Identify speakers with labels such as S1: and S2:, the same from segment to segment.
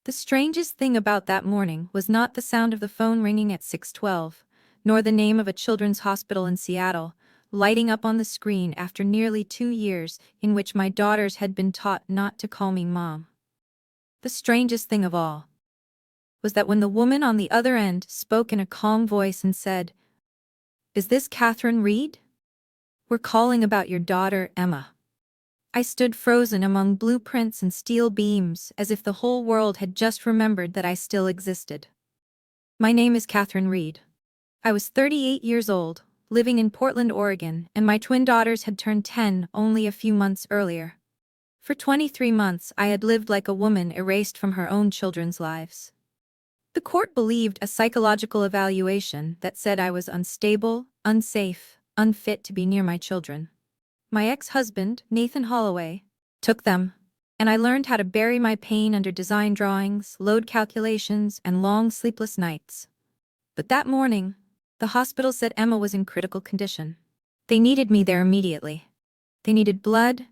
S1: The strangest thing about that morning was not the sound of the phone ringing at 6:12, nor the name of a children's hospital in Seattle, lighting up on the screen after nearly 2 years in which my daughters had been taught not to call me Mom. The strangest thing of all was that when the woman on the other end spoke in a calm voice and said, "Is this Catherine Reed? We're calling about your daughter, Emma." I stood frozen among blueprints and steel beams as if the whole world had just remembered that I still existed. My name is Catherine Reed. I was 38 years old, living in Portland, Oregon, and my twin daughters had turned 10 only a few months earlier. For 23 months I had lived like a woman erased from her own children's lives. The court believed a psychological evaluation that said I was unstable, unsafe, unfit to be near my children. My ex-husband, Nathan Holloway, took them, and I learned how to bury my pain under design drawings, load calculations, and long sleepless nights. But that morning, the hospital said Emma was in critical condition. They needed me there immediately. They needed blood,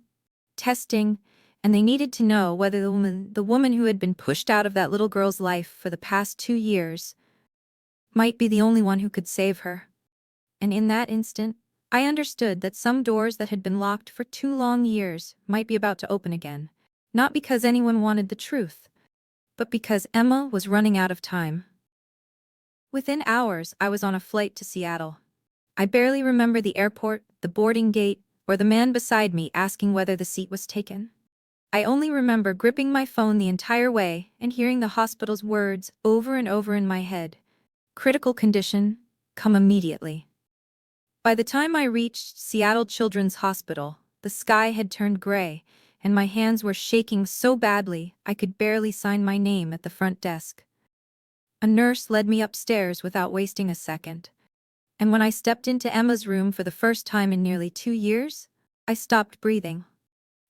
S1: testing, and they needed to know whether the woman who had been pushed out of that little girl's life for the past 2 years might be the only one who could save her. And in that instant, I understood that some doors that had been locked for 2 long years might be about to open again, not because anyone wanted the truth, but because Emma was running out of time. Within hours, I was on a flight to Seattle. I barely remember the airport, the boarding gate, or the man beside me asking whether the seat was taken. I only remember gripping my phone the entire way and hearing the hospital's words over and over in my head. Critical condition, come immediately. By the time I reached Seattle Children's Hospital, the sky had turned gray, and my hands were shaking so badly I could barely sign my name at the front desk. A nurse led me upstairs without wasting a second. And when I stepped into Emma's room for the first time in nearly 2 years, I stopped breathing.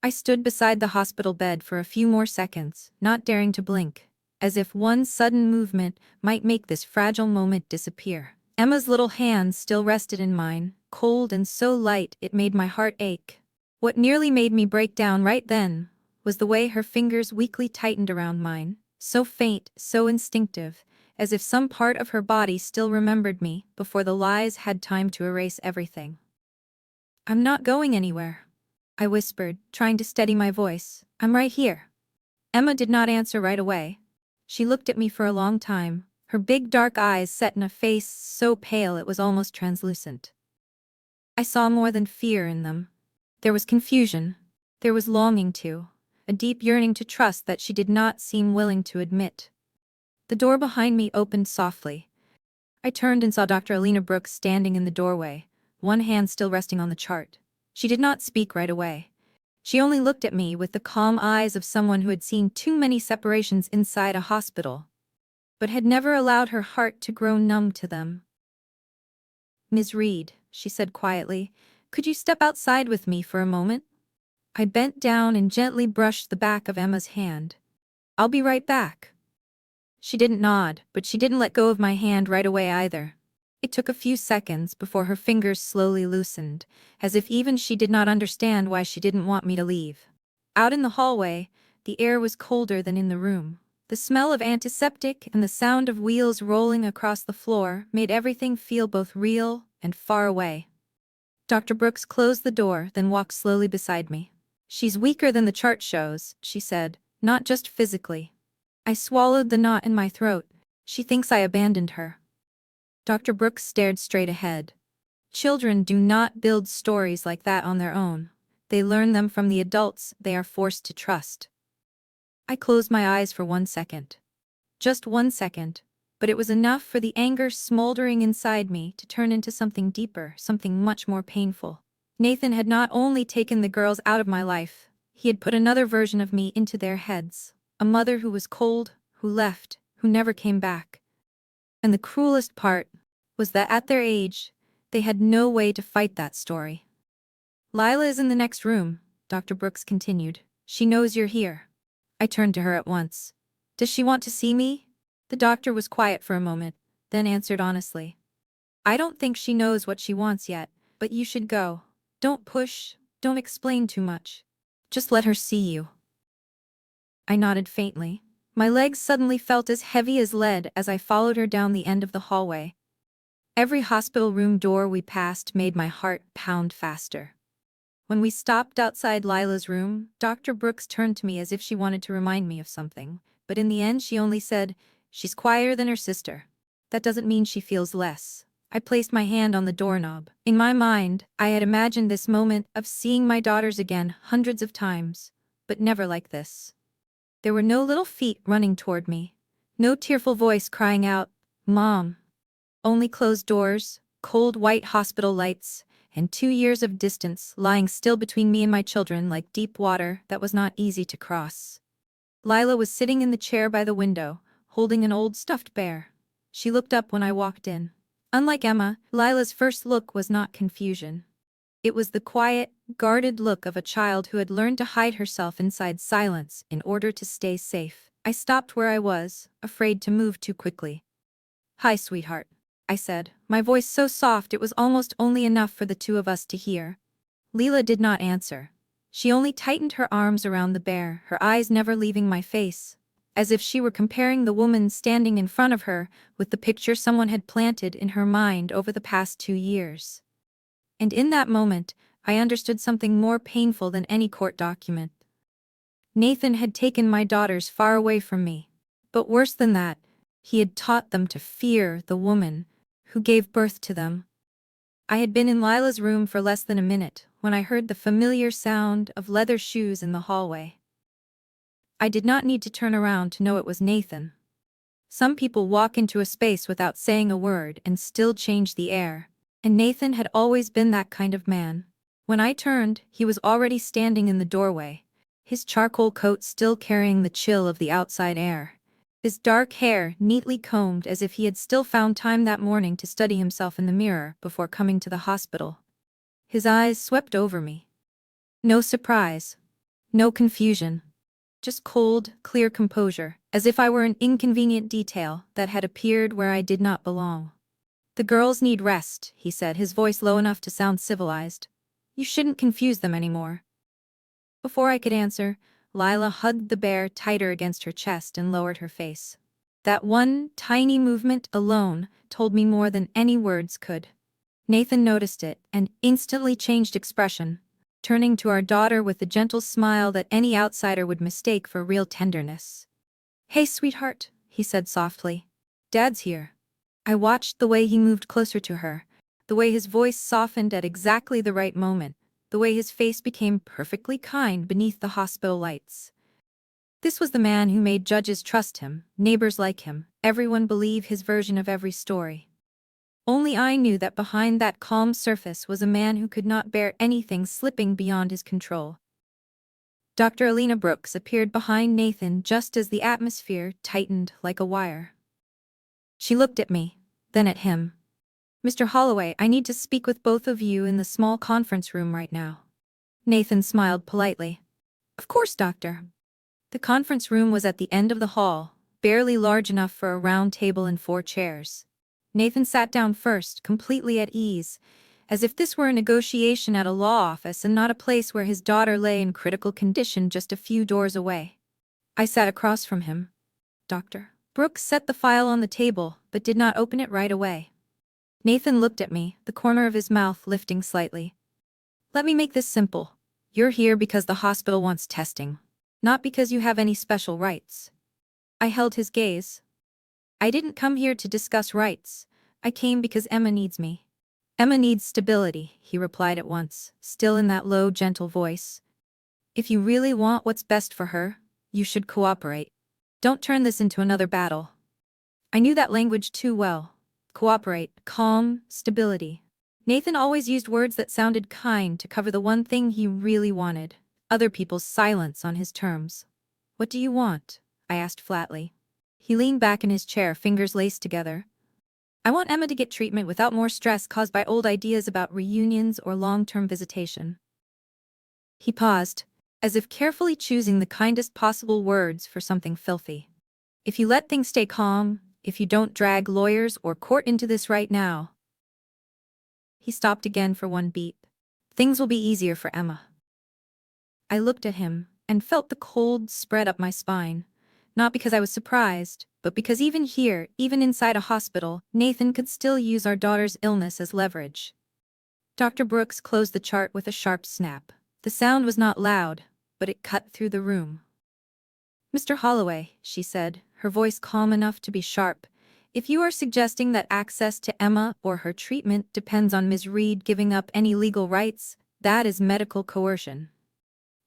S1: I stood beside the hospital bed for a few more seconds, not daring to blink, as if one sudden movement might make this fragile moment disappear. Emma's little hands still rested in mine, cold and so light it made my heart ache. What nearly made me break down right then was the way her fingers weakly tightened around mine, so faint, so instinctive, as if some part of her body still remembered me before the lies had time to erase everything. "I'm not going anywhere," I whispered, trying to steady my voice. "I'm right here." Emma did not answer right away. She looked at me for a long time, her big dark eyes set in a face so pale it was almost translucent. I saw more than fear in them. There was confusion. There was longing to, a deep yearning to trust that she did not seem willing to admit. The door behind me opened softly. I turned and saw Dr. Alina Brooks standing in the doorway, one hand still resting on the chart. She did not speak right away. She only looked at me with the calm eyes of someone who had seen too many separations inside a hospital, but had never allowed her heart to grow numb to them. "Ms. Reed," she said quietly, "could you step outside with me for a moment?" I bent down and gently brushed the back of Emma's hand. "I'll be right back." She didn't nod, but she didn't let go of my hand right away either. It took a few seconds before her fingers slowly loosened, as if even she did not understand why she didn't want me to leave. Out in the hallway, the air was colder than in the room. The smell of antiseptic and the sound of wheels rolling across the floor made everything feel both real and far away. Dr. Brooks closed the door, then walked slowly beside me. "She's weaker than the chart shows," she said, "not just physically." I swallowed the knot in my throat. "She thinks I abandoned her." Dr. Brooks stared straight ahead. "Children do not build stories like that on their own. They learn them from the adults they are forced to trust." I closed my eyes for 1 second. Just 1 second, but it was enough for the anger smoldering inside me to turn into something deeper, something much more painful. Nathan had not only taken the girls out of my life, he had put another version of me into their heads. A mother who was cold, who left, who never came back. And the cruelest part was that at their age, they had no way to fight that story. "Lila is in the next room," Dr. Brooks continued. "She knows you're here." I turned to her at once. "Does she want to see me?" The doctor was quiet for a moment, then answered honestly. "I don't think she knows what she wants yet, but you should go. Don't push, don't explain too much. Just let her see you." I nodded faintly. My legs suddenly felt as heavy as lead as I followed her down the end of the hallway. Every hospital room door we passed made my heart pound faster. When we stopped outside Lila's room, Dr. Brooks turned to me as if she wanted to remind me of something, but in the end she only said, "She's quieter than her sister. That doesn't mean she feels less." I placed my hand on the doorknob. In my mind, I had imagined this moment of seeing my daughters again hundreds of times, but never like this. There were no little feet running toward me, no tearful voice crying out, "Mom." Only closed doors, cold white hospital lights, and 2 years of distance lying still between me and my children like deep water that was not easy to cross. Lila was sitting in the chair by the window, holding an old stuffed bear. She looked up when I walked in. Unlike Emma, Lila's first look was not confusion. It was the quiet, guarded look of a child who had learned to hide herself inside silence in order to stay safe. I stopped where I was, afraid to move too quickly. "Hi, sweetheart," I said, my voice so soft it was almost only enough for the two of us to hear. Lila did not answer. She only tightened her arms around the bear, her eyes never leaving my face, as if she were comparing the woman standing in front of her with the picture someone had planted in her mind over the past 2 years. And in that moment, I understood something more painful than any court document. Nathan had taken my daughters far away from me. But worse than that, he had taught them to fear the woman who gave birth to them. I had been in Lila's room for less than a minute when I heard the familiar sound of leather shoes in the hallway. I did not need to turn around to know it was Nathan. Some people walk into a space without saying a word and still change the air, and Nathan had always been that kind of man. When I turned, he was already standing in the doorway, his charcoal coat still carrying the chill of the outside air. His dark hair neatly combed as if he had still found time that morning to study himself in the mirror before coming to the hospital. His eyes swept over me. No surprise. No confusion. Just cold, clear composure, as if I were an inconvenient detail that had appeared where I did not belong. "The girls need rest," he said, his voice low enough to sound civilized. "You shouldn't confuse them anymore." Before I could answer, Lila hugged the bear tighter against her chest and lowered her face. That one tiny movement alone told me more than any words could. Nathan noticed it and instantly changed expression, turning to our daughter with the gentle smile that any outsider would mistake for real tenderness. "Hey, sweetheart," he said softly. "Dad's here." I watched the way he moved closer to her, the way his voice softened at exactly the right moment, the way his face became perfectly kind beneath the hospital lights. This was the man who made judges trust him, neighbors like him, everyone believe his version of every story. Only I knew that behind that calm surface was a man who could not bear anything slipping beyond his control. Dr. Alina Brooks appeared behind Nathan just as the atmosphere tightened like a wire. She looked at me, then at him. "Mr. Holloway, I need to speak with both of you in the small conference room right now." Nathan smiled politely. "Of course, doctor." The conference room was at the end of the hall, barely large enough for a round table and 4 chairs. Nathan sat down first, completely at ease, as if this were a negotiation at a law office and not a place where his daughter lay in critical condition just a few doors away. I sat across from him. "Doctor." Brooks set the file on the table, but did not open it right away. Nathan looked at me, the corner of his mouth lifting slightly. "Let me make this simple. You're here because the hospital wants testing, not because you have any special rights." I held his gaze. "I didn't come here to discuss rights. I came because Emma needs me." "Emma needs stability," he replied at once, still in that low, gentle voice. "If you really want what's best for her, you should cooperate. Don't turn this into another battle." I knew that language too well. Cooperate, calm, stability. Nathan always used words that sounded kind to cover the one thing he really wanted: other people's silence on his terms. "What do you want?" I asked flatly. He leaned back in his chair, fingers laced together. "I want Emma to get treatment without more stress caused by old ideas about reunions or long-term visitation." He paused, as if carefully choosing the kindest possible words for something filthy. "If you let things stay calm, if you don't drag lawyers or court into this right now." He stopped again for one beat. "Things will be easier for Emma." I looked at him and felt the cold spread up my spine. Not because I was surprised, but because even here, even inside a hospital, Nathan could still use our daughter's illness as leverage. Dr. Brooks closed the chart with a sharp snap. The sound was not loud, but it cut through the room. "Mr. Holloway," she said, her voice calm enough to be sharp, "if you are suggesting that access to Emma or her treatment depends on Ms. Reed giving up any legal rights, that is medical coercion."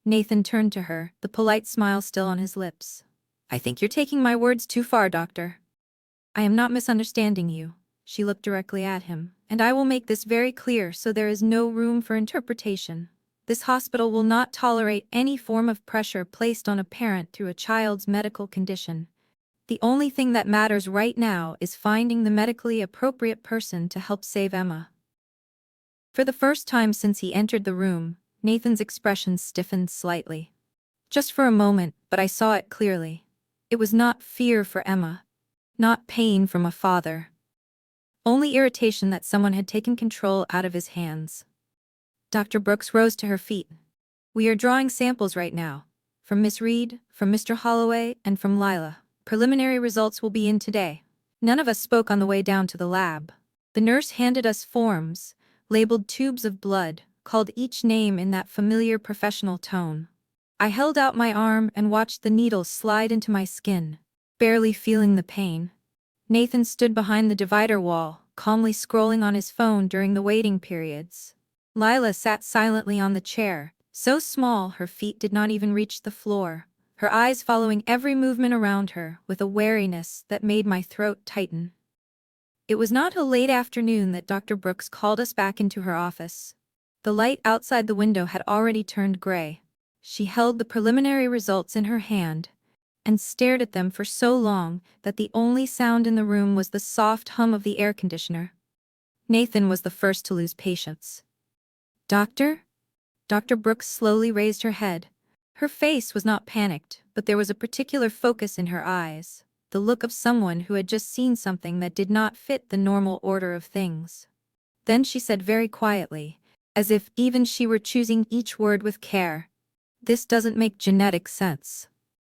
S1: Nathan turned to her, the polite smile still on his lips. "I think you're taking my words too far, doctor." "I am not misunderstanding you." She looked directly at him. "And I will make this very clear so there is no room for interpretation. This hospital will not tolerate any form of pressure placed on a parent through a child's medical condition. The only thing that matters right now is finding the medically appropriate person to help save Emma." For the first time since he entered the room, Nathan's expression stiffened slightly. Just for a moment, but I saw it clearly. It was not fear for Emma. Not pain from a father. Only irritation that someone had taken control out of his hands. Dr. Brooks rose to her feet. "We are drawing samples right now. From Miss Reed, from Mr. Holloway, and from Lila. Preliminary results will be in today." None of us spoke on the way down to the lab. The nurse handed us forms, labeled tubes of blood, called each name in that familiar professional tone. I held out my arm and watched the needles slide into my skin, barely feeling the pain. Nathan stood behind the divider wall, calmly scrolling on his phone during the waiting periods. Lila sat silently on the chair, so small her feet did not even reach the floor, her eyes following every movement around her with a wariness that made my throat tighten. It was not till late afternoon that Dr. Brooks called us back into her office. The light outside the window had already turned gray. She held the preliminary results in her hand and stared at them for so long that the only sound in the room was the soft hum of the air conditioner. Nathan was the first to lose patience. "Doctor?" Dr. Brooks slowly raised her head. Her face was not panicked, but there was a particular focus in her eyes, the look of someone who had just seen something that did not fit the normal order of things. Then she said very quietly, as if even she were choosing each word with care, "This doesn't make genetic sense."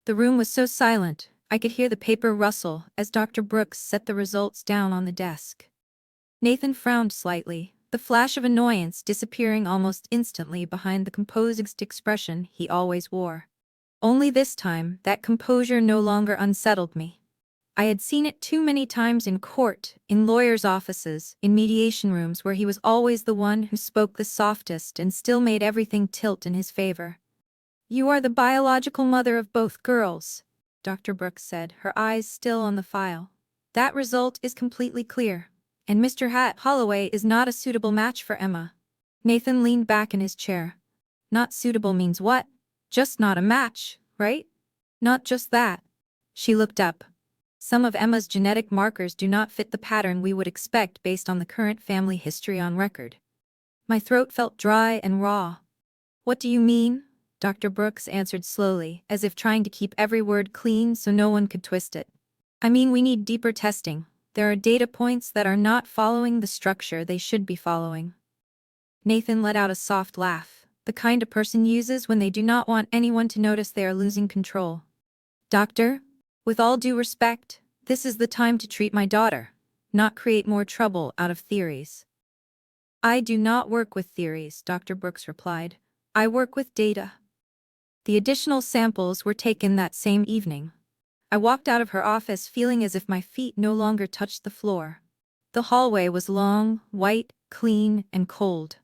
S1: The room was so silent, I could hear the paper rustle as Dr. Brooks set the results down on the desk. Nathan frowned slightly, the flash of annoyance disappearing almost instantly behind the composed expression he always wore. Only this time, that composure no longer unsettled me. I had seen it too many times in court, in lawyers' offices, in mediation rooms where he was always the one who spoke the softest and still made everything tilt in his favor. "You are the biological mother of both girls," Dr. Brooks said, her eyes still on the file. "That result is completely clear. And Mr. Holloway is not a suitable match for Emma." Nathan leaned back in his chair. "Not suitable means what? Just not a match, right?" "Not just that." She looked up. "Some of Emma's genetic markers do not fit the pattern we would expect based on the current family history on record." My throat felt dry and raw. "What do you mean?" Dr. Brooks answered slowly, as if trying to keep every word clean so no one could twist it. "I mean, we need deeper testing. There are data points that are not following the structure they should be following." Nathan let out a soft laugh, the kind a person uses when they do not want anyone to notice they are losing control. "Doctor, with all due respect, this is the time to treat my daughter, not create more trouble out of theories." "I do not work with theories," Dr. Brooks replied. "I work with data." The additional samples were taken that same evening. I walked out of her office feeling as if my feet no longer touched the floor. The hallway was long, white, clean, and cold.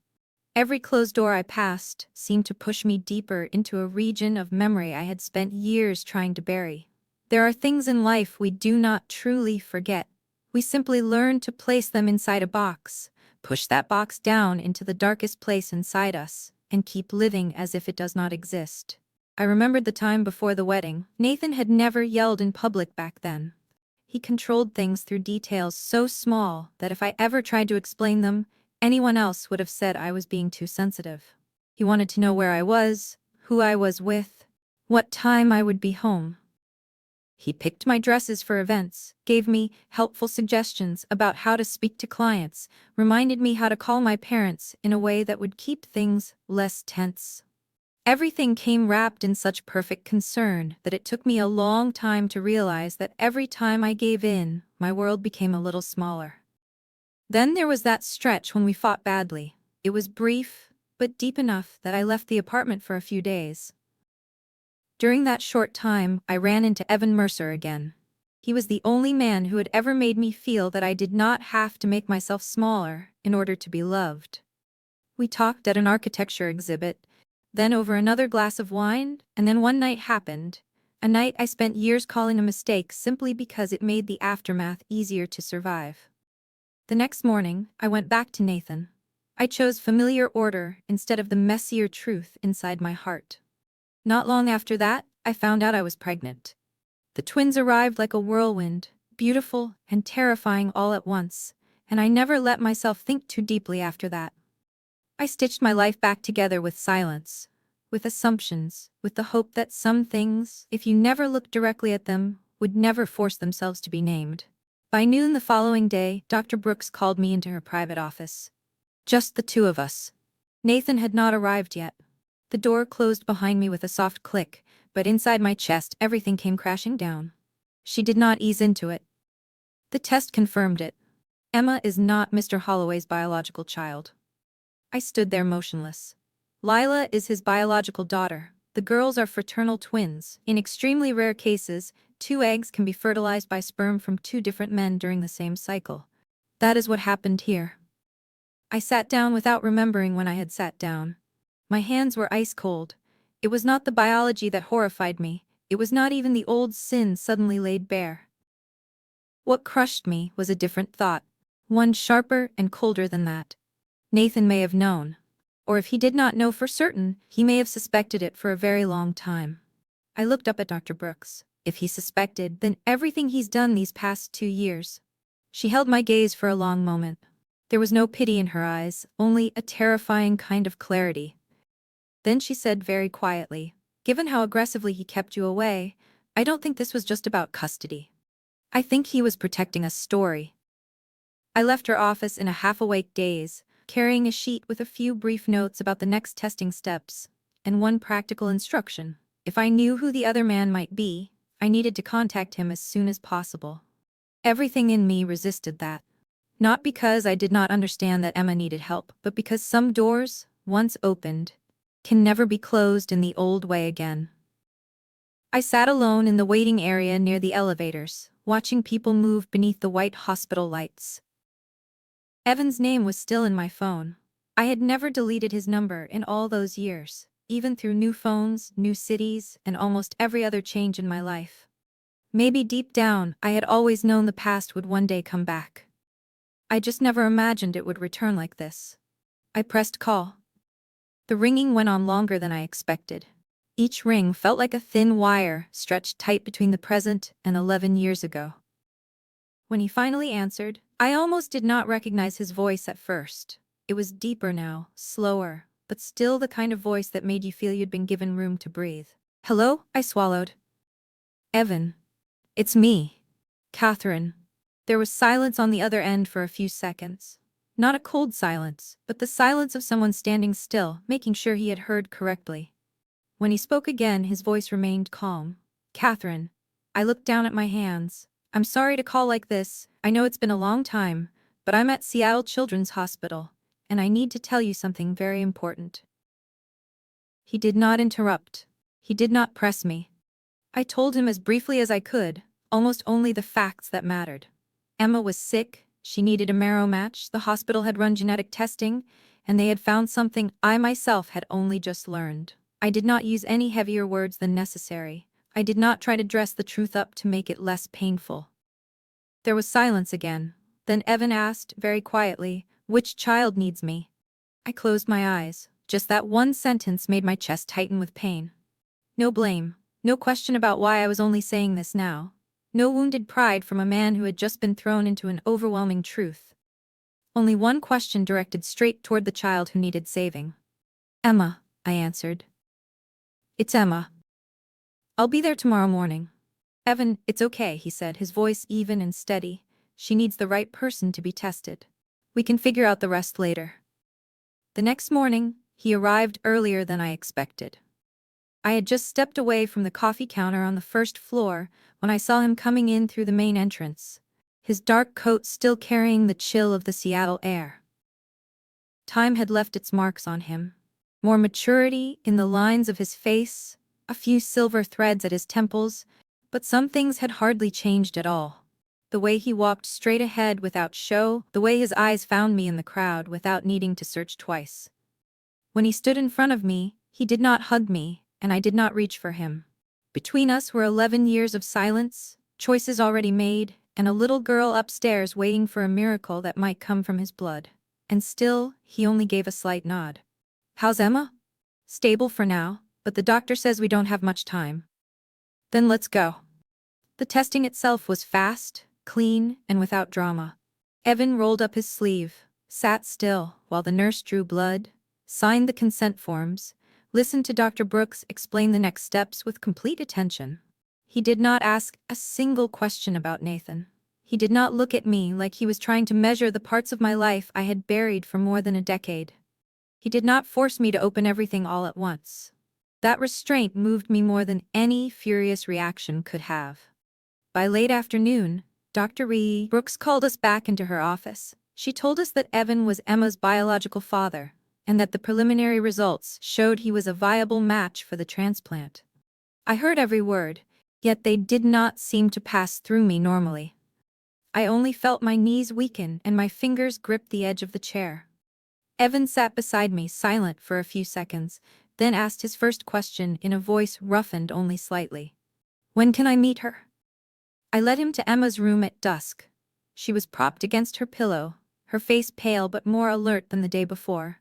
S1: Every closed door I passed seemed to push me deeper into a region of memory I had spent years trying to bury. There are things in life we do not truly forget. We simply learn to place them inside a box, push that box down into the darkest place inside us, and keep living as if it does not exist. I remembered the time before the wedding. Nathan had never yelled in public back then. He controlled things through details so small that if I ever tried to explain them, anyone else would have said I was being too sensitive. He wanted to know where I was, who I was with, what time I would be home. He picked my dresses for events, gave me helpful suggestions about how to speak to clients, reminded me how to call my parents in a way that would keep things less tense. Everything came wrapped in such perfect concern that it took me a long time to realize that every time I gave in, my world became a little smaller. Then there was that stretch when we fought badly. It was brief, but deep enough that I left the apartment for a few days. During that short time, I ran into Evan Mercer again. He was the only man who had ever made me feel that I did not have to make myself smaller in order to be loved. We talked at an architecture exhibit, then over another glass of wine, and then one night happened. A night I spent years calling a mistake simply because it made the aftermath easier to survive. The next morning, I went back to Nathan. I chose familiar order instead of the messier truth inside my heart. Not long after that, I found out I was pregnant. The twins arrived like a whirlwind, beautiful and terrifying all at once, and I never let myself think too deeply after that. I stitched my life back together with silence, with assumptions, with the hope that some things, if you never looked directly at them, would never force themselves to be named. By noon the following day, Dr. Brooks called me into her private office. Just the two of us. Nathan had not arrived yet. The door closed behind me with a soft click, but inside my chest everything came crashing down. She did not ease into it. The test confirmed it. Emma is not Mr. Holloway's biological child. I stood there motionless. Lila is his biological daughter. The girls are fraternal twins. In extremely rare cases, 2 eggs can be fertilized by sperm from 2 different men during the same cycle. That is what happened here. I sat down without remembering when I had sat down. My hands were ice cold. It was not the biology that horrified me. It was not even the old sin suddenly laid bare. What crushed me was a different thought, one sharper and colder than that. Nathan may have known. Or if he did not know for certain, he may have suspected it for a very long time. I looked up at Dr. Brooks. If he suspected, then everything he's done these past 2 years. She held my gaze for a long moment. There was no pity in her eyes, only a terrifying kind of clarity. Then she said very quietly, "Given how aggressively he kept you away, I don't think this was just about custody. I think he was protecting a story." I left her office in a half-awake daze, carrying a sheet with a few brief notes about the next testing steps, and one practical instruction. If I knew who the other man might be, I needed to contact him as soon as possible. Everything in me resisted that. Not because I did not understand that Emma needed help, but because some doors, once opened, can never be closed in the old way again. I sat alone in the waiting area near the elevators, watching people move beneath the white hospital lights. Evan's name was still in my phone. I had never deleted his number in all those years, even through new phones, new cities, and almost every other change in my life. Maybe deep down, I had always known the past would one day come back. I just never imagined it would return like this. I pressed call. The ringing went on longer than I expected. Each ring felt like a thin wire stretched tight between the present and 11 years ago. When he finally answered, I almost did not recognize his voice at first. It was deeper now, slower, but still the kind of voice that made you feel you'd been given room to breathe. "Hello?" I swallowed. "Evan. It's me. Catherine." There was silence on the other end for a few seconds. Not a cold silence, but the silence of someone standing still, making sure he had heard correctly. When he spoke again, his voice remained calm. "Catherine." I looked down at my hands. "I'm sorry to call like this. I know it's been a long time, but I'm at Seattle Children's Hospital, and I need to tell you something very important." He did not interrupt. He did not press me. I told him as briefly as I could, almost only the facts that mattered. Emma was sick, she needed a marrow match, the hospital had run genetic testing, and they had found something I myself had only just learned. I did not use any heavier words than necessary. I did not try to dress the truth up to make it less painful. There was silence again. Then Evan asked, very quietly, "Which child needs me?" I closed my eyes. Just that one sentence made my chest tighten with pain. No blame, no question about why I was only saying this now. No wounded pride from a man who had just been thrown into an overwhelming truth. Only one question directed straight toward the child who needed saving. "Emma," I answered. "It's Emma. I'll be there tomorrow morning." "Evan, it's okay," he said, his voice even and steady. "She needs the right person to be tested. We can figure out the rest later." The next morning, he arrived earlier than I expected. I had just stepped away from the coffee counter on the first floor when I saw him coming in through the main entrance, his dark coat still carrying the chill of the Seattle air. Time had left its marks on him. More maturity in the lines of his face, a few silver threads at his temples, but some things had hardly changed at all. The way he walked straight ahead without show, the way his eyes found me in the crowd without needing to search twice. When he stood in front of me, he did not hug me, and I did not reach for him. Between us were 11 years of silence, choices already made, and a little girl upstairs waiting for a miracle that might come from his blood. And still, he only gave a slight nod. "How's Emma?" "Stable for now, but the doctor says we don't have much time." "Then let's go." The testing itself was fast, clean, and without drama. Evan rolled up his sleeve, sat still while the nurse drew blood, signed the consent forms, listened to Dr. Brooks explain the next steps with complete attention. He did not ask a single question about Nathan. He did not look at me like he was trying to measure the parts of my life I had buried for more than a decade. He did not force me to open everything all at once. That restraint moved me more than any furious reaction could have. By late afternoon, Dr. Brooks called us back into her office. She told us that Evan was Emma's biological father, and that the preliminary results showed he was a viable match for the transplant. I heard every word, yet they did not seem to pass through me normally. I only felt my knees weaken and my fingers grip the edge of the chair. Evan sat beside me, silent for a few seconds, then asked his first question in a voice roughened only slightly. "When can I meet her?" I led him to Emma's room at dusk. She was propped against her pillow, her face pale but more alert than the day before.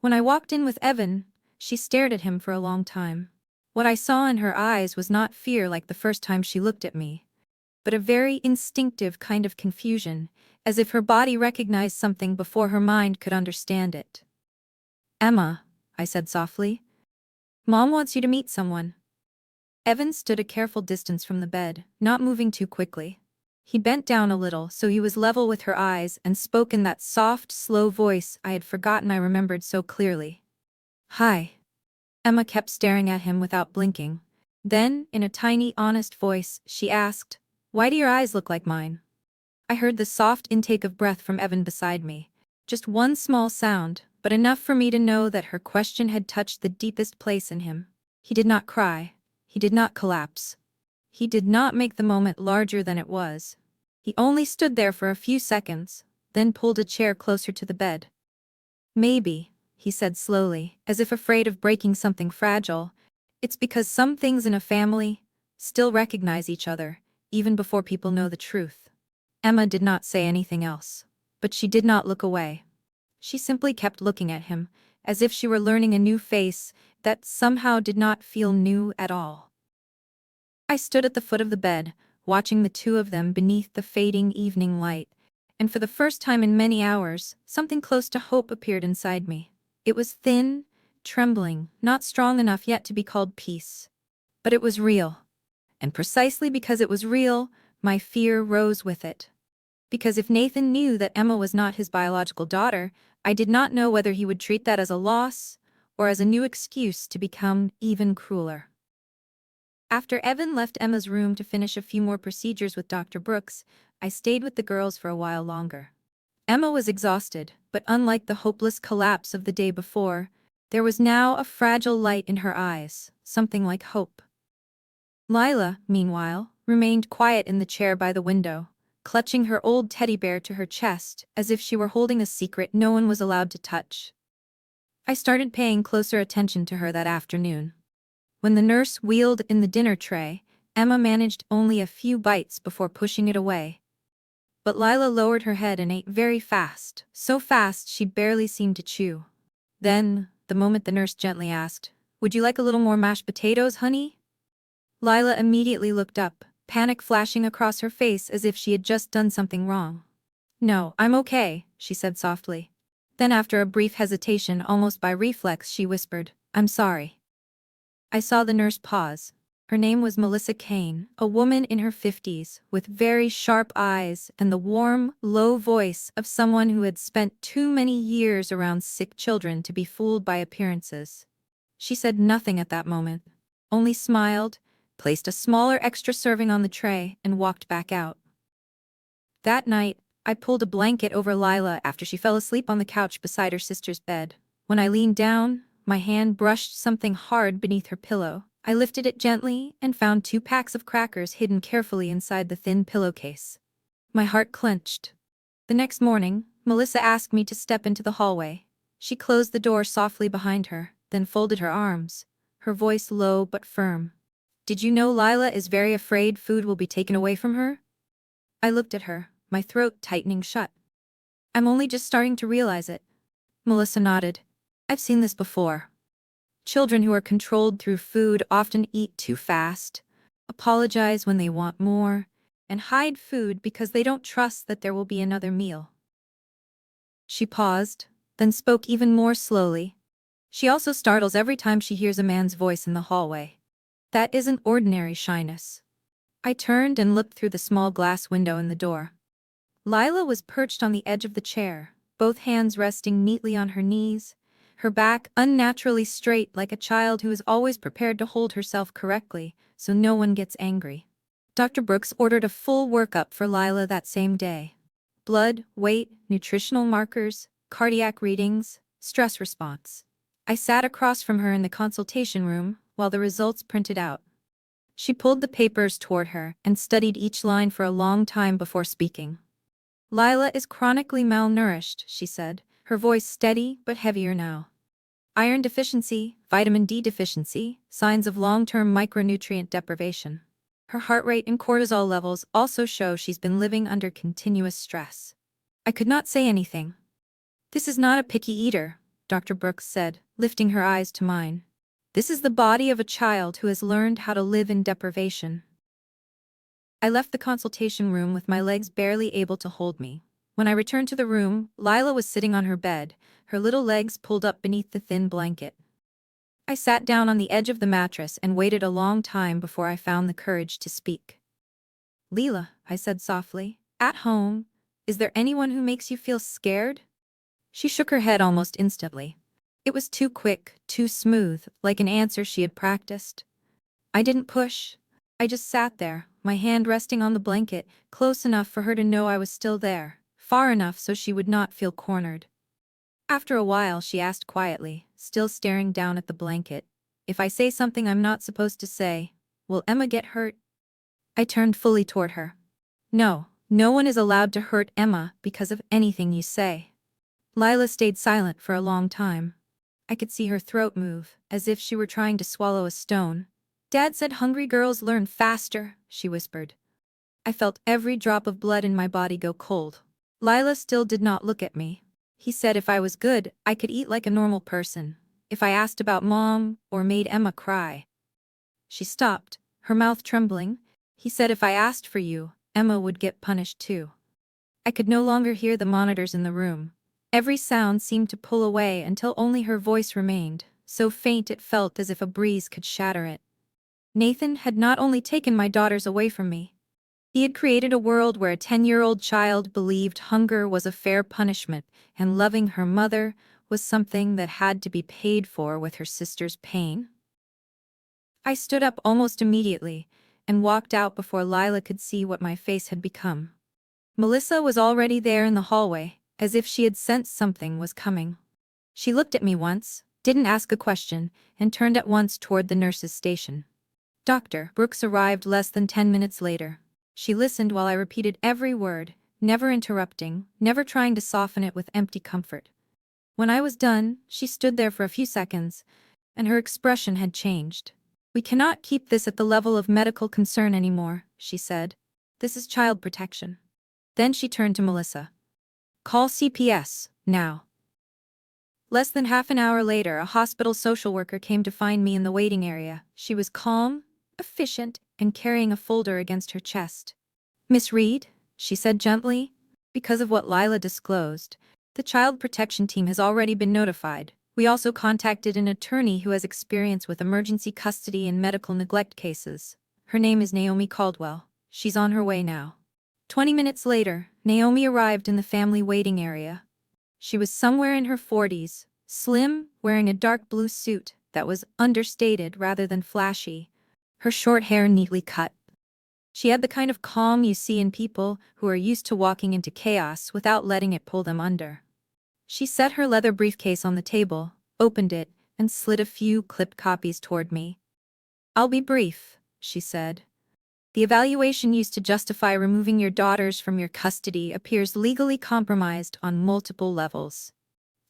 S1: When I walked in with Evan, she stared at him for a long time. What I saw in her eyes was not fear like the first time she looked at me, but a very instinctive kind of confusion, as if her body recognized something before her mind could understand it. "Emma," I said softly, "Mom wants you to meet someone." Evan stood a careful distance from the bed, not moving too quickly. He bent down a little so he was level with her eyes and spoke in that soft, slow voice I had forgotten I remembered so clearly. "Hi." Emma kept staring at him without blinking. Then, in a tiny, honest voice, she asked, "Why do your eyes look like mine?" I heard the soft intake of breath from Evan beside me. Just one small sound, but enough for me to know that her question had touched the deepest place in him. He did not cry. He did not collapse. He did not make the moment larger than it was. He only stood there for a few seconds, then pulled a chair closer to the bed. "Maybe," he said slowly, as if afraid of breaking something fragile, "it's because some things in a family still recognize each other, even before people know the truth." Emma did not say anything else, but she did not look away. She simply kept looking at him, as if she were learning a new face that somehow did not feel new at all. I stood at the foot of the bed, watching the two of them beneath the fading evening light, and for the first time in many hours, something close to hope appeared inside me. It was thin, trembling, not strong enough yet to be called peace. But it was real. And precisely because it was real, my fear rose with it. Because if Nathan knew that Emma was not his biological daughter, I did not know whether he would treat that as a loss or as a new excuse to become even crueler. After Evan left Emma's room to finish a few more procedures with Dr. Brooks, I stayed with the girls for a while longer. Emma was exhausted, but unlike the hopeless collapse of the day before, there was now a fragile light in her eyes, something like hope. Lila, meanwhile, remained quiet in the chair by the window, clutching her old teddy bear to her chest as if she were holding a secret no one was allowed to touch. I started paying closer attention to her that afternoon. When the nurse wheeled in the dinner tray, Emma managed only a few bites before pushing it away. But Lila lowered her head and ate very fast, so fast she barely seemed to chew. Then, the moment the nurse gently asked, "Would you like a little more mashed potatoes, honey?" Lila immediately looked up, panic flashing across her face as if she had just done something wrong. "No, I'm okay," she said softly. Then after a brief hesitation, almost by reflex, she whispered, "I'm sorry." I saw the nurse pause. Her name was Melissa Kane, a woman in her 50s, with very sharp eyes and the warm, low voice of someone who had spent too many years around sick children to be fooled by appearances. She said nothing at that moment. only smiled, placed a smaller extra serving on the tray, and walked back out. That night, I pulled a blanket over Lila after she fell asleep on the couch beside her sister's bed. When I leaned down, my hand brushed something hard beneath her pillow. I lifted it gently and found 2 packs of crackers hidden carefully inside the thin pillowcase. My heart clenched. The next morning, Melissa asked me to step into the hallway. She closed the door softly behind her, then folded her arms, her voice low but firm. "Did you know Lila is very afraid food will be taken away from her?" I looked at her, my throat tightening shut. "I'm only just starting to realize it." Melissa nodded. "I've seen this before. Children who are controlled through food often eat too fast, apologize when they want more, and hide food because they don't trust that there will be another meal." She paused, then spoke even more slowly. "She also startles every time she hears a man's voice in the hallway. That isn't ordinary shyness." I turned and looked through the small glass window in the door. Lila was perched on the edge of the chair, both hands resting neatly on her knees, her back unnaturally straight like a child who is always prepared to hold herself correctly so no one gets angry. Dr. Brooks ordered a full workup for Lila that same day. Blood, weight, nutritional markers, cardiac readings, stress response. I sat across from her in the consultation room while the results printed out. She pulled the papers toward her and studied each line for a long time before speaking. "Lila is chronically malnourished," she said, her voice steady but heavier now. "Iron deficiency, vitamin D deficiency, signs of long-term micronutrient deprivation. Her heart rate and cortisol levels also show she's been living under continuous stress." I could not say anything. "This is not a picky eater," Dr. Brooks said, lifting her eyes to mine. "This is the body of a child who has learned how to live in deprivation." I left the consultation room with my legs barely able to hold me. When I returned to the room, Lila was sitting on her bed, her little legs pulled up beneath the thin blanket. I sat down on the edge of the mattress and waited a long time before I found the courage to speak. "Lila," I said softly, "at home, is there anyone who makes you feel scared?" She shook her head almost instantly. It was too quick, too smooth, like an answer she had practiced. I didn't push. I just sat there, my hand resting on the blanket, close enough for her to know I was still there, far enough so she would not feel cornered. After a while she asked quietly, still staring down at the blanket, "If I say something I'm not supposed to say, will Emma get hurt?" I turned fully toward her. "No, no one is allowed to hurt Emma because of anything you say." Lila stayed silent for a long time. I could see her throat move, as if she were trying to swallow a stone. "Dad said hungry girls learn faster," she whispered. I felt every drop of blood in my body go cold. Lila still did not look at me. "He said if I was good, I could eat like a normal person. If I asked about Mom, or made Emma cry." She stopped, her mouth trembling. "He said if I asked for you, Emma would get punished too." I could no longer hear the monitors in the room. Every sound seemed to pull away until only her voice remained, so faint it felt as if a breeze could shatter it. Nathan had not only taken my daughters away from me. He had created a world where a 10-year-old child believed hunger was a fair punishment and loving her mother was something that had to be paid for with her sister's pain. I stood up almost immediately and walked out before Lila could see what my face had become. Melissa was already there in the hallway, as if she had sensed something was coming. She looked at me once, didn't ask a question, and turned at once toward the nurse's station. Dr. Brooks arrived less than 10 minutes later. She listened while I repeated every word, never interrupting, never trying to soften it with empty comfort. When I was done, she stood there for a few seconds, and her expression had changed. "We cannot keep this at the level of medical concern anymore," she said. "This is child protection." Then she turned to Melissa. "Call CPS, now." Less than half an hour later, a hospital social worker came to find me in the waiting area. She was calm, efficient, and carrying a folder against her chest. "Miss Reed," she said gently, "because of what Lila disclosed, the child protection team has already been notified. We also contacted an attorney who has experience with emergency custody and medical neglect cases. Her name is Naomi Caldwell. She's on her way now." 20 minutes later, Naomi arrived in the family waiting area. She was somewhere in her 40s, slim, wearing a dark blue suit that was understated rather than flashy. Her short hair neatly cut. She had the kind of calm you see in people who are used to walking into chaos without letting it pull them under. She set her leather briefcase on the table, opened it, and slid a few clipped copies toward me. "I'll be brief," she said. "The evaluation used to justify removing your daughters from your custody appears legally compromised on multiple levels."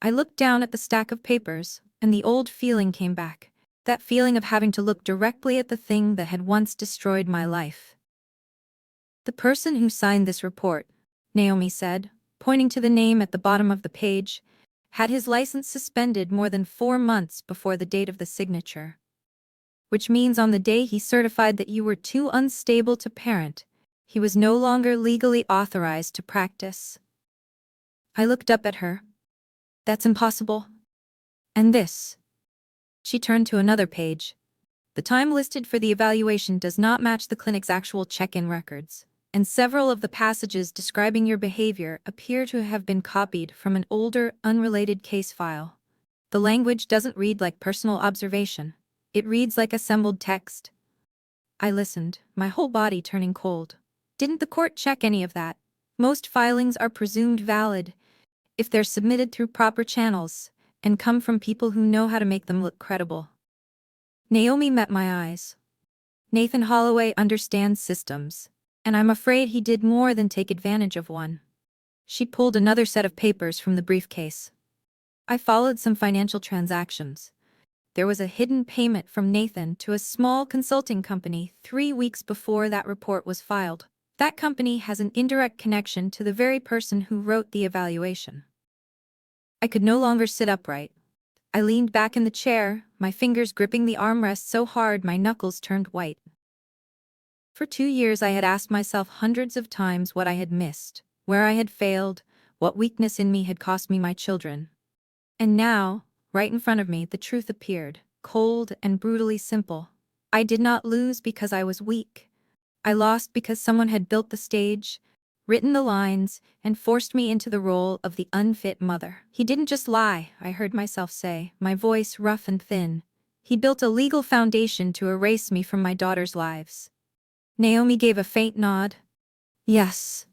S1: I looked down at the stack of papers, and the old feeling came back, that feeling of having to look directly at the thing that had once destroyed my life. "The person who signed this report," Naomi said, pointing to the name at the bottom of the page, "had his license suspended more than 4 months before the date of the signature. Which means on the day he certified that you were too unstable to parent, he was no longer legally authorized to practice." I looked up at her. "That's impossible. And this?" She turned to another page. "The time listed for the evaluation does not match the clinic's actual check-in records, and several of the passages describing your behavior appear to have been copied from an older, unrelated case file. The language doesn't read like personal observation. It reads like assembled text." I listened, my whole body turning cold. Didn't the court check any of that? Most filings are presumed valid if they're submitted through proper channels and come from people who know how to make them look credible. Naomi met my eyes. "Nathan Holloway understands systems, and I'm afraid he did more than take advantage of one." She pulled another set of papers from the briefcase. I followed some financial transactions. There was a hidden payment from Nathan to a small consulting company 3 weeks before that report was filed. That company has an indirect connection to the very person who wrote the evaluation. I could no longer sit upright. I leaned back in the chair, my fingers gripping the armrest so hard my knuckles turned white. For 2 years I had asked myself hundreds of times what I had missed, where I had failed, what weakness in me had cost me my children. And now, right in front of me, the truth appeared, cold and brutally simple. I did not lose because I was weak. I lost because someone had built the stage, written the lines, and forced me into the role of the unfit mother. "He didn't just lie," I heard myself say, my voice rough and thin. "He built a legal foundation to erase me from my daughters' lives." Naomi gave a faint nod. "Yes."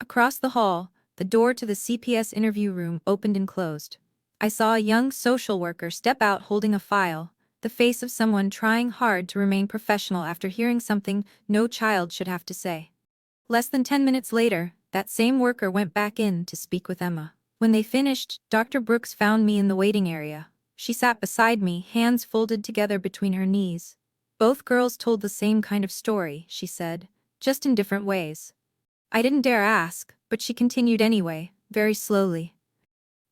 S1: Across the hall, the door to the CPS interview room opened and closed. I saw a young social worker step out holding a file, the face of someone trying hard to remain professional after hearing something no child should have to say. Less than 10 minutes later, that same worker went back in to speak with Emma. When they finished, Dr. Brooks found me in the waiting area. She sat beside me, hands folded together between her knees. "Both girls told the same kind of story," she said, "just in different ways." I didn't dare ask, but she continued anyway, very slowly.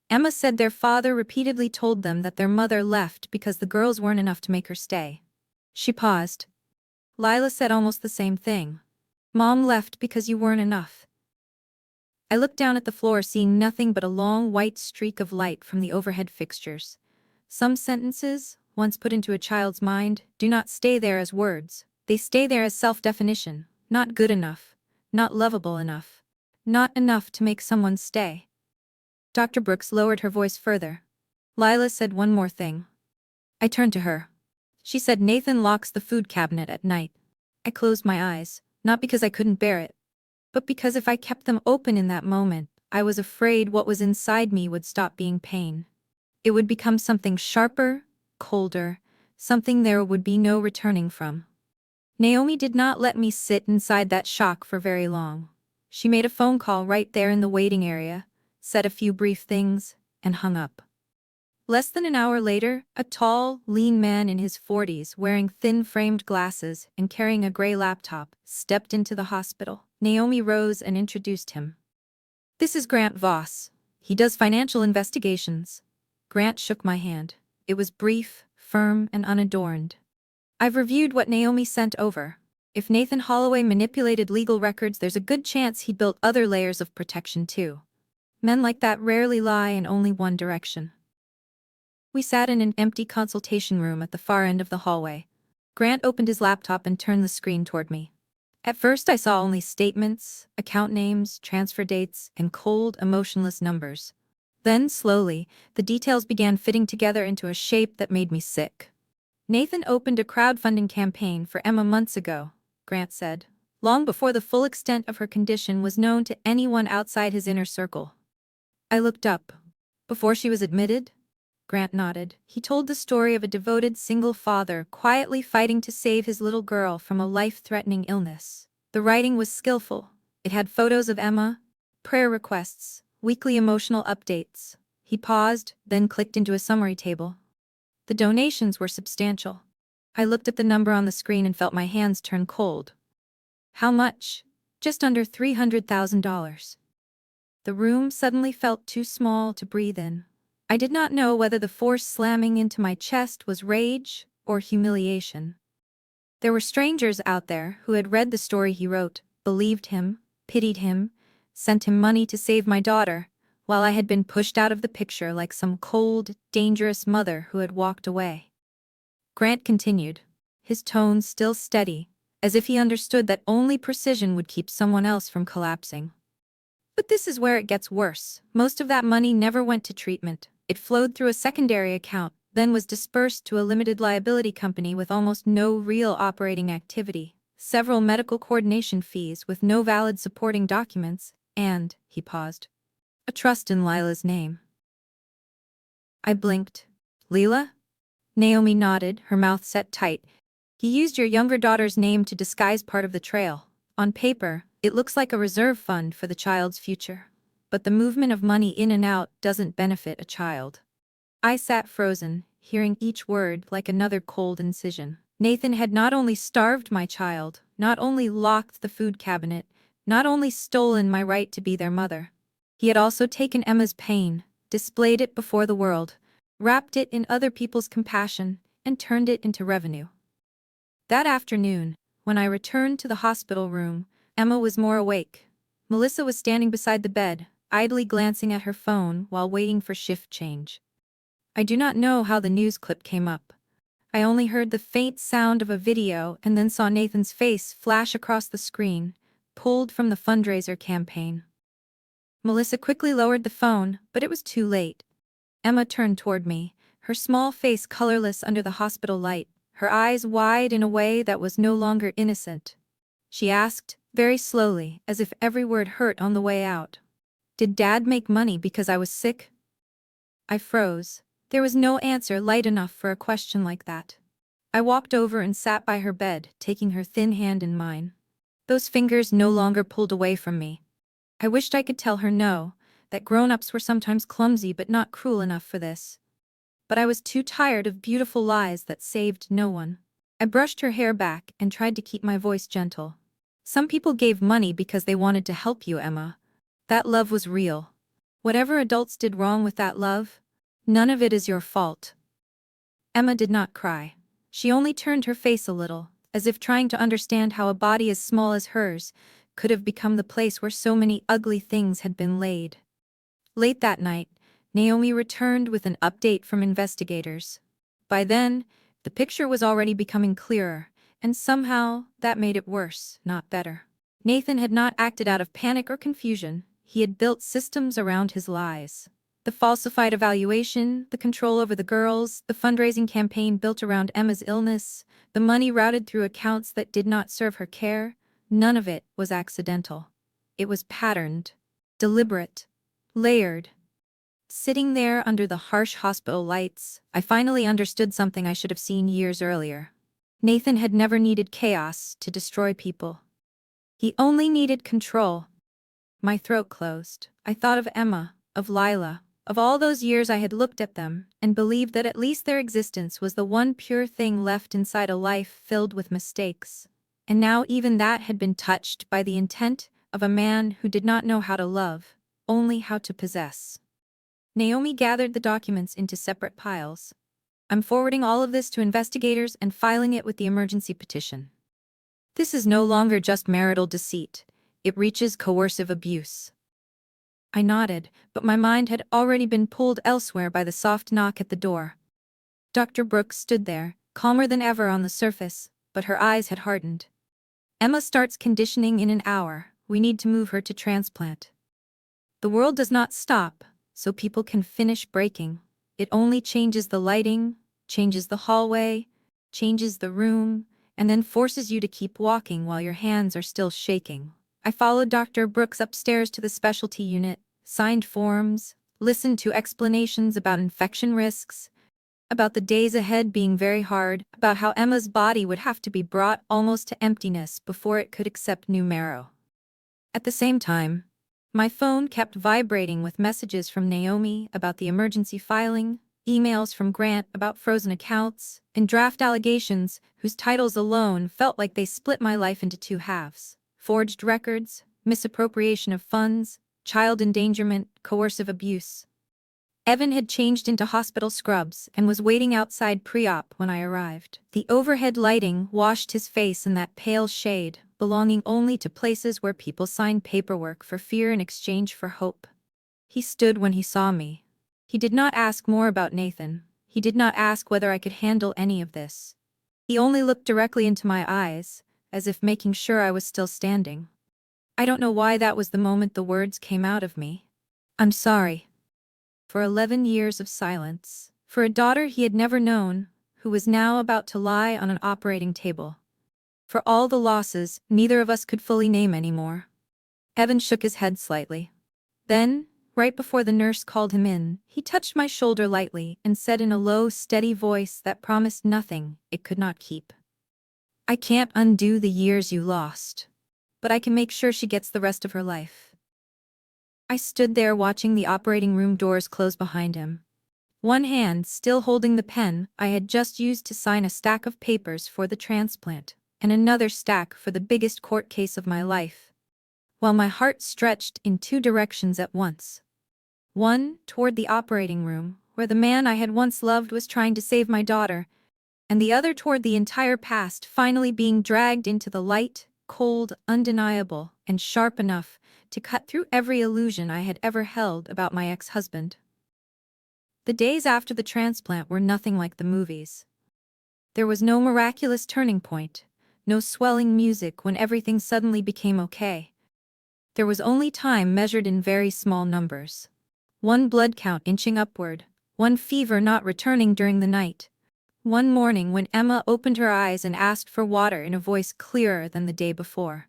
S1: "Emma said their father repeatedly told them that their mother left because the girls weren't enough to make her stay." She paused. "Lila said almost the same thing. Mom left because you weren't enough." I looked down at the floor, seeing nothing but a long white streak of light from the overhead fixtures. Some sentences, once put into a child's mind, do not stay there as words. They stay there as self-definition. Not good enough. Not lovable enough. Not enough to make someone stay. Dr. Brooks lowered her voice further. "Lila said one more thing." I turned to her. She said Nathan locks the food cabinet at night. I closed my eyes, not because I couldn't bear it, but because if I kept them open in that moment, I was afraid what was inside me would stop being pain. It would become something sharper, colder, something there would be no returning from. Naomi did not let me sit inside that shock for very long. She made a phone call right there in the waiting area, said a few brief things, and hung up. Less than an hour later, a tall, lean man in his 40s wearing thin-framed glasses and carrying a gray laptop stepped into the hospital. Naomi rose and introduced him. "This is Grant Voss. He does financial investigations." Grant shook my hand. It was brief, firm, and unadorned. "I've reviewed what Naomi sent over. If Nathan Holloway manipulated legal records, there's a good chance he built other layers of protection too. Men like that rarely lie in only one direction." We sat in an empty consultation room at the far end of the hallway. Grant opened his laptop and turned the screen toward me. At first I saw only statements, account names, transfer dates, and cold, emotionless numbers. Then, slowly, the details began fitting together into a shape that made me sick. Nathan opened a crowdfunding campaign for Emma months ago, Grant said, long before the full extent of her condition was known to anyone outside his inner circle. I looked up. Before she was admitted? Grant nodded. He told the story of a devoted single father quietly fighting to save his little girl from a life-threatening illness. The writing was skillful. It had photos of Emma, prayer requests, weekly emotional updates. He paused, then clicked into a summary table. The donations were substantial. I looked at the number on the screen and felt my hands turn cold. How much? Just under $300,000. The room suddenly felt too small to breathe in. I did not know whether the force slamming into my chest was rage or humiliation. There were strangers out there who had read the story he wrote, believed him, pitied him, sent him money to save my daughter, while I had been pushed out of the picture like some cold, dangerous mother who had walked away. Grant continued, his tone still steady, as if he understood that only precision would keep someone else from collapsing. But this is where it gets worse. Most of that money never went to treatment. It flowed through a secondary account, then was dispersed to a limited liability company with almost no real operating activity, several medical coordination fees with no valid supporting documents, and, he paused, a trust in Lila's name. I blinked. Leela? Naomi nodded, her mouth set tight. He used your younger daughter's name to disguise part of the trail. On paper, it looks like a reserve fund for the child's future. But the movement of money in and out doesn't benefit a child. I sat frozen, hearing each word like another cold incision. Nathan had not only starved my child, not only locked the food cabinet, not only stolen my right to be their mother. He had also taken Emma's pain, displayed it before the world, wrapped it in other people's compassion, and turned it into revenue. That afternoon, when I returned to the hospital room, Emma was more awake. Melissa was standing beside the bed, idly glancing at her phone while waiting for shift change. I do not know how the news clip came up. I only heard the faint sound of a video and then saw Nathan's face flash across the screen, pulled from the fundraiser campaign. Melissa quickly lowered the phone, but it was too late. Emma turned toward me, her small face colorless under the hospital light, her eyes wide in a way that was no longer innocent. She asked, very slowly, as if every word hurt on the way out, "Did Dad make money because I was sick?" I froze. There was no answer light enough for a question like that. I walked over and sat by her bed, taking her thin hand in mine. Those fingers no longer pulled away from me. I wished I could tell her no, that grown-ups were sometimes clumsy but not cruel enough for this. But I was too tired of beautiful lies that saved no one. I brushed her hair back and tried to keep my voice gentle. Some people gave money because they wanted to help you, Emma. That love was real. Whatever adults did wrong with that love, none of it is your fault. Emma did not cry. She only turned her face a little, as if trying to understand how a body as small as hers could have become the place where so many ugly things had been laid. Late that night, Naomi returned with an update from investigators. By then, the picture was already becoming clearer, and somehow that made it worse, not better. Nathan had not acted out of panic or confusion. He had built systems around his lies. The falsified evaluation, the control over the girls, the fundraising campaign built around Emma's illness, the money routed through accounts that did not serve her care, none of it was accidental. It was patterned, deliberate, layered. Sitting there under the harsh hospital lights, I finally understood something I should have seen years earlier. Nathan had never needed chaos to destroy people. He only needed control. My throat closed. I thought of Emma, of Lila, of all those years I had looked at them and believed that at least their existence was the one pure thing left inside a life filled with mistakes. And now even that had been touched by the intent of a man who did not know how to love, only how to possess. Naomi gathered the documents into separate piles. I'm forwarding all of this to investigators and filing it with the emergency petition. This is no longer just marital deceit. It reaches coercive abuse. I nodded, but my mind had already been pulled elsewhere by the soft knock at the door. Dr. Brooks stood there, calmer than ever on the surface, but her eyes had hardened. Emma starts conditioning in an hour. We need to move her to transplant. The world does not stop, so people can finish breaking. It only changes the lighting, changes the hallway, changes the room, and then forces you to keep walking while your hands are still shaking. I followed Dr. Brooks upstairs to the specialty unit, signed forms, listened to explanations about infection risks, about the days ahead being very hard, about how Emma's body would have to be brought almost to emptiness before it could accept new marrow. At the same time, my phone kept vibrating with messages from Naomi about the emergency filing, emails from Grant about frozen accounts, and draft allegations whose titles alone felt like they split my life into two halves: forged records, misappropriation of funds, child endangerment, coercive abuse. Evan had changed into hospital scrubs and was waiting outside pre-op when I arrived. The overhead lighting washed his face in that pale shade, belonging only to places where people sign paperwork for fear in exchange for hope. He stood when he saw me. He did not ask more about Nathan. He did not ask whether I could handle any of this. He only looked directly into my eyes, as if making sure I was still standing. I don't know why that was the moment the words came out of me. I'm sorry. For 11 years of silence. For a daughter he had never known, who was now about to lie on an operating table. For all the losses neither of us could fully name anymore. Evan shook his head slightly. Then, right before the nurse called him in, he touched my shoulder lightly and said in a low, steady voice that promised nothing it could not keep. I can't undo the years you lost, but I can make sure she gets the rest of her life. I stood there watching the operating room doors close behind him. One hand still holding the pen I had just used to sign a stack of papers for the transplant, and another stack for the biggest court case of my life, while my heart stretched in two directions at once. One toward the operating room, where the man I had once loved was trying to save my daughter, and the other toward the entire past finally being dragged into the light, cold, undeniable, and sharp enough to cut through every illusion I had ever held about my ex-husband. The days after the transplant were nothing like the movies. There was no miraculous turning point, no swelling music when everything suddenly became okay. There was only time measured in very small numbers. One blood count inching upward, one fever not returning during the night, one morning when Emma opened her eyes and asked for water in a voice clearer than the day before.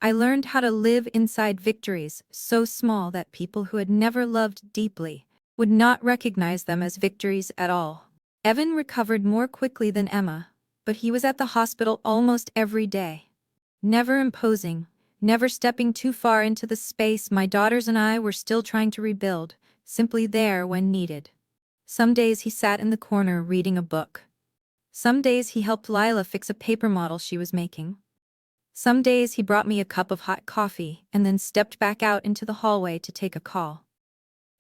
S1: I learned how to live inside victories so small that people who had never loved deeply would not recognize them as victories at all. Evan recovered more quickly than Emma, but he was at the hospital almost every day. Never imposing, never stepping too far into the space my daughters and I were still trying to rebuild, simply there when needed. Some days he sat in the corner reading a book. Some days he helped Lila fix a paper model she was making. Some days he brought me a cup of hot coffee and then stepped back out into the hallway to take a call.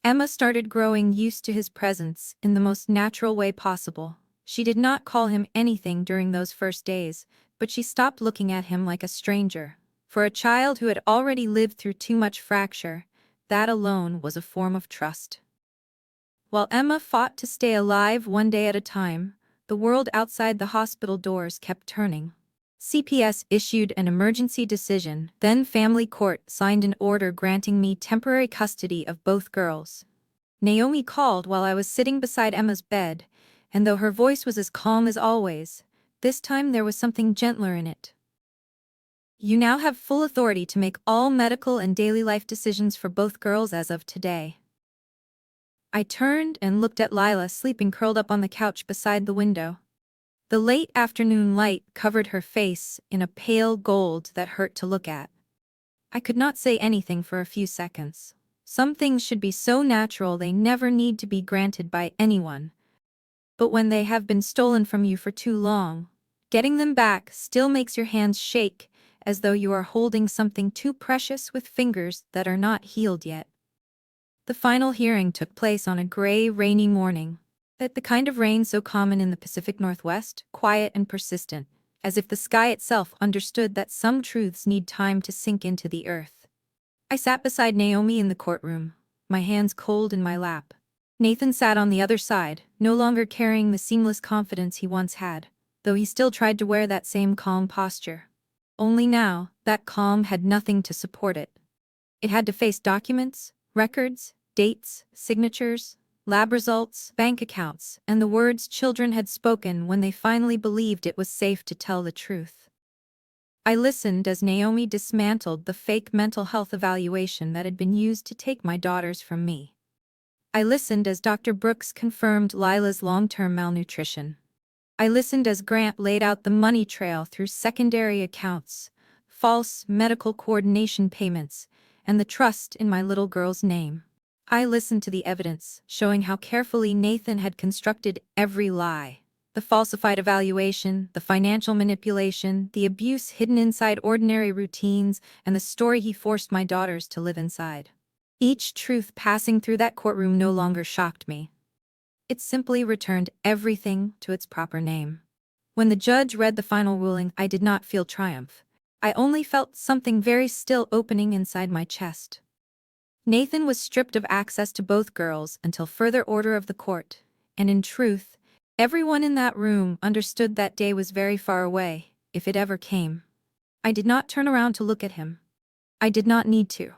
S1: Emma started growing used to his presence in the most natural way possible. She did not call him anything during those first days, but she stopped looking at him like a stranger. For a child who had already lived through too much fracture, that alone was a form of trust. While Emma fought to stay alive one day at a time, the world outside the hospital doors kept turning. CPS issued an emergency decision, then family court signed an order granting me temporary custody of both girls. Naomi called while I was sitting beside Emma's bed, and though her voice was as calm as always, this time there was something gentler in it. You now have full authority to make all medical and daily life decisions for both girls as of today. I turned and looked at Lila sleeping curled up on the couch beside the window. The late afternoon light covered her face in a pale gold that hurt to look at. I could not say anything for a few seconds. Some things should be so natural they never need to be granted by anyone. But when they have been stolen from you for too long, getting them back still makes your hands shake, as though you are holding something too precious with fingers that are not healed yet. The final hearing took place on a gray, rainy morning. The kind of rain so common in the Pacific Northwest, quiet and persistent, as if the sky itself understood that some truths need time to sink into the earth. I sat beside Naomi in the courtroom, my hands cold in my lap. Nathan sat on the other side, no longer carrying the seamless confidence he once had, though he still tried to wear that same calm posture. Only now, that calm had nothing to support it. It had to face documents, records, dates, signatures. lab results, bank accounts, and the words children had spoken when they finally believed it was safe to tell the truth. I listened as Naomi dismantled the fake mental health evaluation that had been used to take my daughters from me. I listened as Dr. Brooks confirmed Lila's long-term malnutrition. I listened as Grant laid out the money trail through secondary accounts, false medical coordination payments, and the trust in my little girl's name. I listened to the evidence, showing how carefully Nathan had constructed every lie. The falsified evaluation, the financial manipulation, the abuse hidden inside ordinary routines, and the story he forced my daughters to live inside. Each truth passing through that courtroom no longer shocked me. It simply returned everything to its proper name. When the judge read the final ruling, I did not feel triumph. I only felt something very still opening inside my chest. Nathan was stripped of access to both girls until further order of the court, and in truth, everyone in that room understood that day was very far away, if it ever came. I did not turn around to look at him. I did not need to.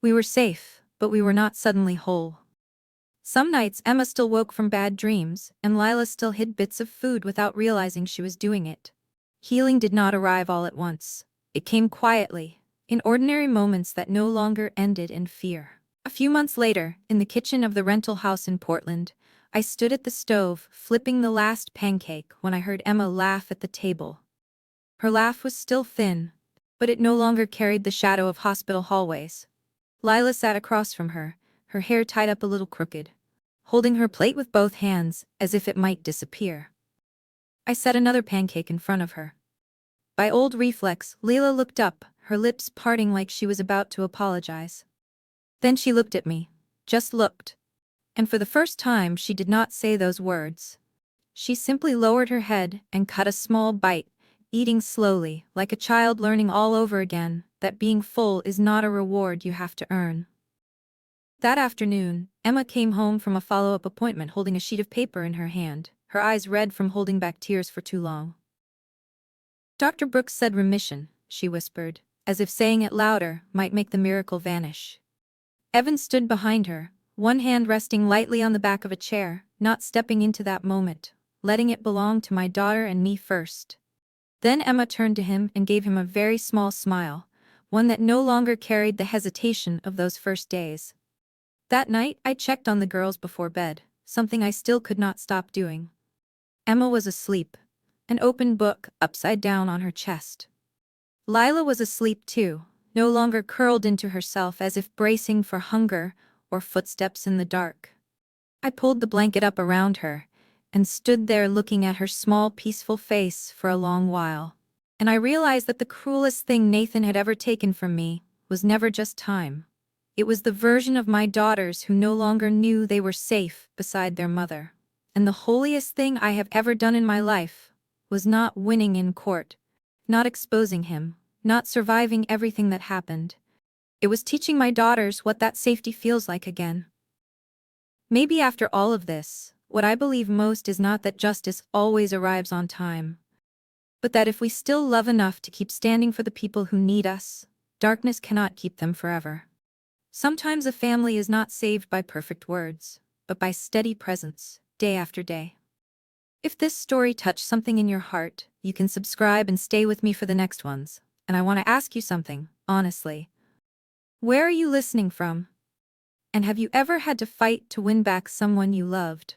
S1: We were safe, but we were not suddenly whole. Some nights Emma still woke from bad dreams, and Lila still hid bits of food without realizing she was doing it. Healing did not arrive all at once. It came quietly, in ordinary moments that no longer ended in fear. A few months later, in the kitchen of the rental house in Portland, I stood at the stove, flipping the last pancake when I heard Emma laugh at the table. Her laugh was still thin, but it no longer carried the shadow of hospital hallways. Lila sat across from her, her hair tied up a little crooked, holding her plate with both hands, as if it might disappear. I set another pancake in front of her. By old reflex, Lila looked up, her lips parting like she was about to apologize. Then she looked at me, just looked. And for the first time she did not say those words. She simply lowered her head and cut a small bite, eating slowly, like a child learning all over again that being full is not a reward you have to earn. That afternoon, Emma came home from a follow-up appointment holding a sheet of paper in her hand, her eyes red from holding back tears for too long. Dr. Brooks said remission, she whispered, as if saying it louder might make the miracle vanish. Evan stood behind her, one hand resting lightly on the back of a chair, not stepping into that moment, letting it belong to my daughter and me first. Then Emma turned to him and gave him a very small smile, one that no longer carried the hesitation of those first days. That night, I checked on the girls before bed, something I still could not stop doing. Emma was asleep, an open book upside down on her chest. Lila was asleep too, no longer curled into herself as if bracing for hunger or footsteps in the dark. I pulled the blanket up around her and stood there looking at her small, peaceful face for a long while. And I realized that the cruelest thing Nathan had ever taken from me was never just time. It was the version of my daughters who no longer knew they were safe beside their mother. And the holiest thing I have ever done in my life was not winning in court, not exposing him, not surviving everything that happened. It was teaching my daughters what that safety feels like again. Maybe after all of this, what I believe most is not that justice always arrives on time, but that if we still love enough to keep standing for the people who need us, darkness cannot keep them forever. Sometimes a family is not saved by perfect words, but by steady presence, day after day. If this story touched something in your heart, you can subscribe and stay with me for the next ones. And I want to ask you something, honestly. Where are you listening from? And have you ever had to fight to win back someone you loved?